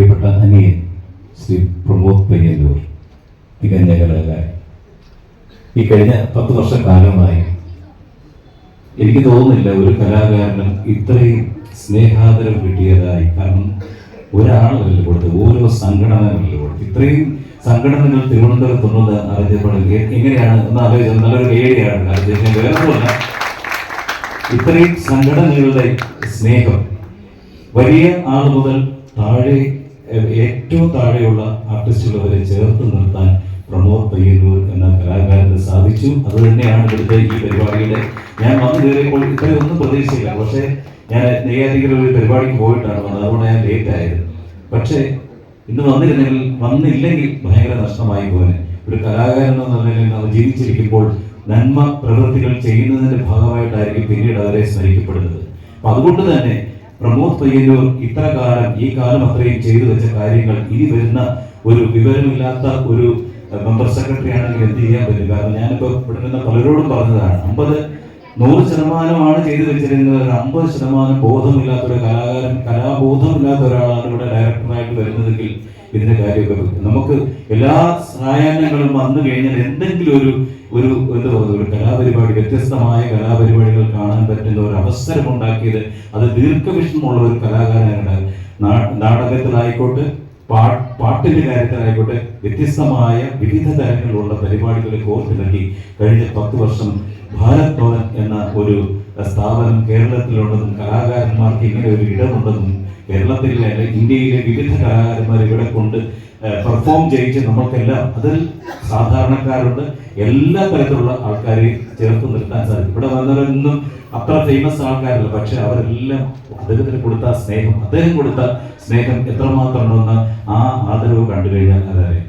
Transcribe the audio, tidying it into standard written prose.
പ്രിയപ്പെട്ട അനിയൻ ശ്രീ പ്രമോദ് പയ്യന്നൂർ, തികഞ്ഞ കലാകാരൻ. ഈ കഴിഞ്ഞ 10 വർഷക്കാലമായി എനിക്ക് തോന്നുന്നില്ല ഒരു കലാകാരനും ഇത്രയും സ്നേഹാദരം കിട്ടിയതായി. കാരണം ഒരാളല്ല കൊടുത്തത്, ഓരോ സംഘടനകളിലും കൊടുത്തു. ഇത്രയും സംഘടനകൾ തിരുവനന്തപുരത്തുള്ളത് അറിഞ്ഞപ്പോൾ എങ്ങനെയാണ് എന്ന് ആലോചിച്ചത്. നല്ലൊരു ഏരിയയാണ്. കാരണം വേറൊന്നുമല്ല, ഇത്രയും സംഘടനകളുടെ സ്നേഹം വലിയ ആൾ മുതൽ താഴെ ഏറ്റവും താഴെയുള്ള ആർട്ടിസ്റ്റുകൾ വരെ ചേർത്ത് നിർത്താൻ പ്രമോദ് പയ്യന്നൂർ എന്ന കലാകാരന് സാധിച്ചു. അത് തന്നെയാണ് ഇവിടുത്തെ ഈ പരിപാടിയുടെ ഞാൻ വന്നു കയറിയപ്പോൾ ഇത്രയൊന്നും പ്രതീക്ഷയില്ല. പക്ഷേ ഞാൻ നെയ്യാറ്റിക്കര ഒരു പരിപാടിക്ക് പോയിട്ടാണ് വന്നത്, അതുകൊണ്ട് ഞാൻ ലേറ്റ് ആയത്. പക്ഷേ ഇന്ന് വന്നില്ലെങ്കിൽ ഭയങ്കര നഷ്ടമായി പോകാൻ. ഒരു കലാകാരൻ എന്ന നിലയിൽ നമ്മൾ ജീവിച്ചിരിക്കുമ്പോൾ നന്മ പ്രവൃത്തികൾ ചെയ്യുന്നതിന്റെ ഭാഗമായിട്ടായിരിക്കും പിന്നീട് അവരെ സ്മരിക്കപ്പെടുന്നത്. അപ്പൊ അതുകൊണ്ട് തന്നെ പ്രമോദ് പയ്യന്നൂർ ഇത്ര കാലം ഈ കാലം അത്രയും ചെയ്തു വെച്ച കാര്യങ്ങൾ ഇനി വരുന്ന ഒരു വിവരമില്ലാത്ത ഒരു മെമ്പർ സെക്രട്ടറി ആണെങ്കിൽ എന്ത് ചെയ്യാൻ പറ്റും? കാരണം ഞാനിപ്പോ ഇവിടെ നിന്ന് പലരോടും പറഞ്ഞതാണ്, 100% ചെയ്തു വെച്ചിരുന്നത്. 50% ബോധമില്ലാത്ത ഒരു കലാകാരൻ, കലാബോധമില്ലാത്ത ഒരാളാണ് ഇവിടെ ഡയറക്ടറായിട്ട് വരുന്നതെങ്കിൽ ഇതിന്റെ കാര്യമൊക്കെ നമുക്ക് എല്ലാ സായാഹ്നങ്ങളും വന്നു കഴിഞ്ഞാൽ എന്തെങ്കിലും ഒരു കലാപരിപാടി, വ്യത്യസ്തമായ കലാപരിപാടികൾ കാണാൻ പറ്റുന്ന ഒരു അവസരം ഉണ്ടാക്കിയത് അത് ദീർഘവീക്ഷണമുള്ള ഒരു കലാകാരനാണ്. നാടകത്തിലായിക്കോട്ടെ, പാട്ടിന്റെ കാര്യത്തിലായിക്കോട്ടെ, വ്യത്യസ്തമായ വിവിധ തരങ്ങളിലുള്ള പരിപാടികളെ കോർത്തിണക്കി കഴിഞ്ഞ 10 വർഷം ഭാരത് ഭവൻ എന്ന ഒരു സ്ഥാപനം കേരളത്തിലുണ്ടെന്നും കലാകാരന്മാർക്ക് ഇങ്ങനെ ഒരു ഇടമുണ്ടെന്നും കേരളത്തിലെ ഇന്ത്യയിലെ വിവിധ കലാകാരന്മാർ ഇവിടെ കൊണ്ട് പെർഫോം ചെയ്യിച്ച് നമുക്കെല്ലാം അതിൽ സാധാരണക്കാരുണ്ട്, എല്ലാ തരത്തിലുള്ള ആൾക്കാരെ ചേർത്ത് നിർത്താൻ സാധിക്കും. ഇവിടെ വന്നവരൊന്നും അത്ര ഫേമസ് ആൾക്കാരല്ല, പക്ഷെ അവരെല്ലാം അദ്ദേഹത്തിന് കൊടുത്ത സ്നേഹം, അദ്ദേഹം കൊടുത്ത സ്നേഹം എത്രമാത്രം ഉണ്ടെന്ന് ആ ആദരവ് കണ്ടു കഴിഞ്ഞാൽ അതായത്